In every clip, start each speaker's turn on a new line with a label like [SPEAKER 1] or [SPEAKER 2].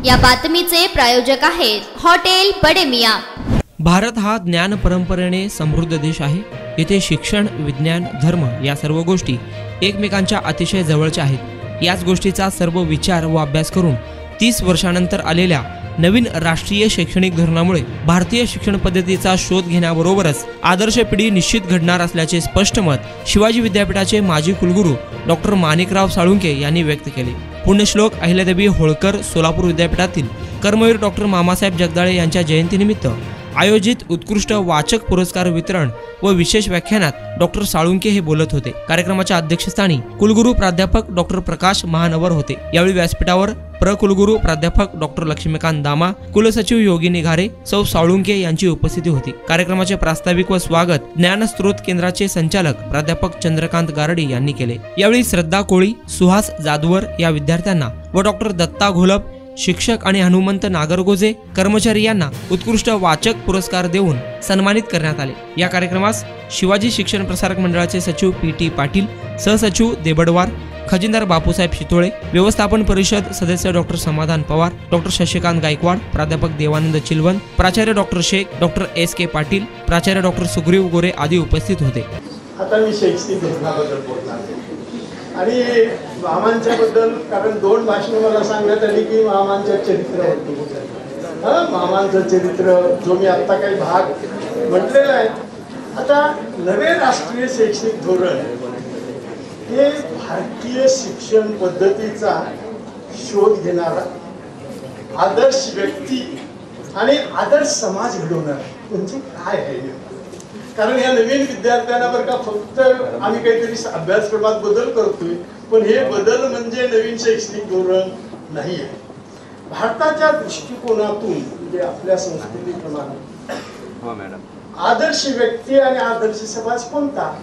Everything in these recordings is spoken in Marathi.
[SPEAKER 1] या बातमीचे प्रायोजक आहेत हॉटेल बडे मियां।
[SPEAKER 2] भारत हा ज्ञान परंपरेने समृद्ध देश आहे। येथे शिक्षण, विज्ञान, धर्म या सर्व गोष्टी एकमेकांच्या अतिशय जवळच्या आहेत। याच गोष्टीचा सर्व विचार व अभ्यास करून 30 वर्षांनंतर आलेल्या नवीन राष्ट्रीय शैक्षणिक धोरणामुळे भारतीय शिक्षण पद्धतीचा शोध घेण्याबरोबरच आदर्श पिढी निश्चित घडणार असल्याचे स्पष्ट मत शिवाजी विद्यापीठाचे माजी कुलगुरू डॉक्टर माणिकराव साळुंखे यांनी व्यक्त केले। पुण्यश्लोक अहिल्यादेवी होळकर सोलापूर विद्यापीठातील कर्मवीर डॉक्टर मामासाहेब जगदाळे यांच्या जयंतीनिमित्त आयोजित उत्कृष्ट वाचक पुरस्कार वितरण व विशेष व्याख्यानात डॉक्टर साळुंखे हे बोलत होते। कार्यक्रमाच्या अध्यक्षस्थानी कुलगुरू प्राध्यापक डॉक्टर प्रकाश महानवर होते। यावेळी व्यासपीठावर प्रकुलगुरू प्राध्यापक डॉक्टर लक्ष्मीकांत दामा, कुलसचिव योगिनी घारे, सौ साळुंखे यांची उपस्थिती होती। कार्यक्रमाचे प्रास्ताविक व स्वागत ज्ञानस्रोत केंद्राचे संचालक प्राध्यापक चंद्रकांत गारडी यांनी केले। यावेळी श्रद्धा कोळी, सुहास जादवर या विद्यार्थ्यांना व डॉक्टर दत्ता घोलप, शिक्षक आणि हनुमंत नागरगोजे कर्मचारी यांना उत्कृष्ट वाचक पुरस्कार देऊन सन्मानित करण्यात आले। या कार्यक्रमास शिवाजी शिक्षण प्रसारक मंडळाचे सचिव पी.टी. पाटील, सहसचिव देबडवार, खजिनदार बापूसाहेब शितोळे, व्यवस्थापन परिषद सदस्य डॉक्टर समाधान पवार, डॉक्टर शशिकांत गायकवाड, प्राध्यापक देवानंद चिलवन, प्राचार्य डॉक्टर शेख, डॉक्टर एस.के. पाटील, प्राचार्य डॉक्टर सुग्रीव गोरे आदी उपस्थित होते।
[SPEAKER 3] आता मी शैक्षणिक धोरणाबद्दल बोलणार आणि मामांच्या बद्दल, कारण 2 भाषणे मला सांगण्यात आली की मामांच्या चरित्रावरती मामांचं चरित्र जो मी आता काही भाग म्हटलेला आहे। आता नवे राष्ट्रीय शैक्षणिक धोरण हे भारतीय शिक्षण पद्धतीचा शोध घेणारा आदर्श व्यक्ती आणि आदर्श समाज घडवणार म्हणजे काय आहे। कारण या नवीन विद्यार्थ्यांना बरं का फक्त आम्ही काहीतरी अभ्यासक्रमात बदल करतोय, पण हे बदल म्हणजे नवीन शैक्षणिक धोरण नाही आहे। भारताच्या दृष्टिकोनातून म्हणजे आपल्या संस्कृतीप्रमाणे आदर्श व्यक्ती आणि आदर्श समाज कोणता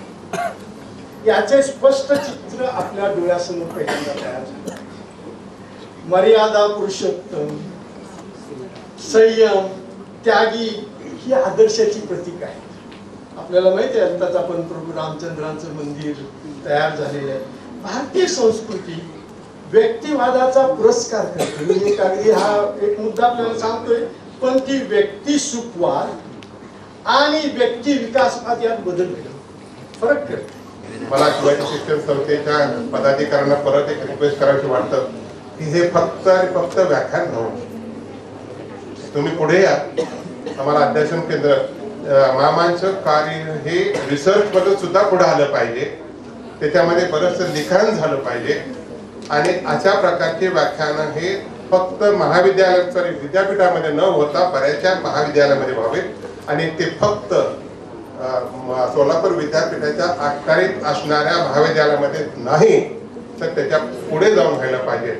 [SPEAKER 3] याचे स्पष्ट चित्र आपल्या डोळ्यासमोर पहिल्यांदा तयार झाले। मर्यादा पुरुषोत्तम, संयम, त्यागी ही आदर्शाची प्रतीक आहे। आपल्याला माहिती आहे आताच आपण प्रभू रामचंद्रांचं मंदिर तयार झालेलं आहे। भारतीय संस्कृती व्यक्तिवादाचा पुरस्कार करते। मी अगदी हा एक मुद्दा आपल्याला सांगतोय, पण ती व्यक्ती सुखवाद आणि व्यक्ती विकासवाद यात बदल फरक करते।
[SPEAKER 4] मला शिवाजी शिक्षण संस्थेच्या पदाधिकाऱ्यांना परत एक रिक्वेस्ट करायची वाटतं की हे फक्त आणि फक्त व्याख्यान नव्हतं, तुम्ही पुढे या। आम्हाला अध्यासन केंद्र मामांचं कार्य हे रिसर्च मध्ये सुद्धा पुढे आलं पाहिजे, त्याच्यामध्ये बरंचसं लिखाण झालं पाहिजे आणि अशा प्रकारचे व्याख्यान हे फक्त महाविद्यालय सॉरी विद्यापीठामध्ये न होता बऱ्याचशा महाविद्यालयामध्ये व्हावेत आणि ते फक्त सोलापूर विद्यापीठाच्या आखरीत असणाऱ्या महाविद्यालयामध्ये नाही तर त्याच्या पुढे जाऊन व्हायला पाहिजे।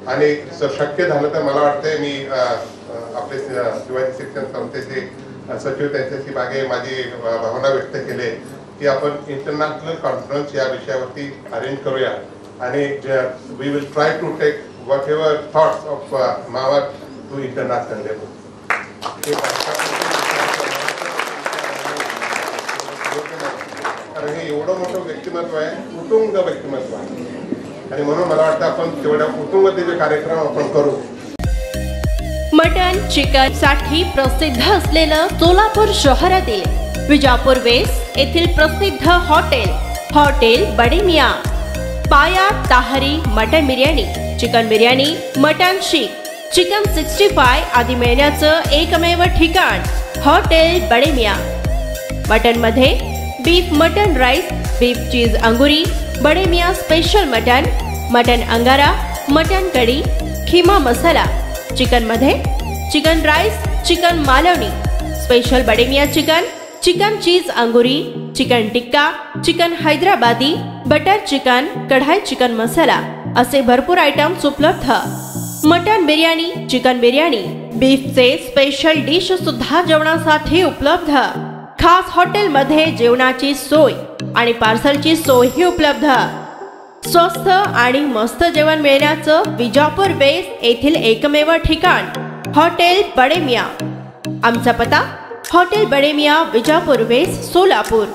[SPEAKER 4] आणि शक्य झालं तर मला वाटतंय मी आपले शिवाजी शिक्षण संस्थेचे सचिव त्यांच्याशी मागे माझी भावना व्यक्त केली की आपण इंटरनॅशनल कॉन्फरन्स या विषयावरती अरेंज करूया आणि we will try to take whatever thoughts of मामा टू इंटरनॅशनल लेवल। कारण हे एवढं मोठं व्यक्तिमत्व आहे, कुटुंब व्यक्तिमत्व आहे आणि म्हणून मला वाटतं आपण तेवढ्या कुटुंबाचे कार्यक्रम आपण करू।
[SPEAKER 5] मटन चिकन साठी प्रसिद्ध असलेलं सोलापूर शहरातील विजापूर वेस्ट येथील प्रसिद्ध hotel Bade Miyan. Paya tahri mutton biryani, chicken biryani, mutton seekh, chicken 65 आदी मिळण्याचं एकमेव ठिकाण हॉटेल बडे मियां। मटन मध्ये beef mutton rice, beef cheese angoori, Bade Miyan special mutton, mutton angara, mutton kadhi, keema masala. Chicken मध्ये chicken rice, chicken Malvani, special Bade Miyan chicken, chicken cheese angoori, chicken tikka, chicken Hyderabadi, butter chicken, kadhai chicken masala असे भरपूर आयटम्स उपलब्ध। मटन बिर्याणी, चिकन बिर्याणी, बीफचे स्पेशल डिश सुद्धा जेवणासाठी उपलब्ध। खास हॉटेल मध्ये जेवणाची सोय आणि पार्सलची सोयही उपलब्ध। स्वस्त आणि मस्त जेवण मिळण्याचं विजापूर वेस्ट येथील एकमेव ठिकाण हॉटेल बडे मियां। आमचा पत्ता हॉटेल बडे मियां, विजापूर वेस्ट, सोलापूर।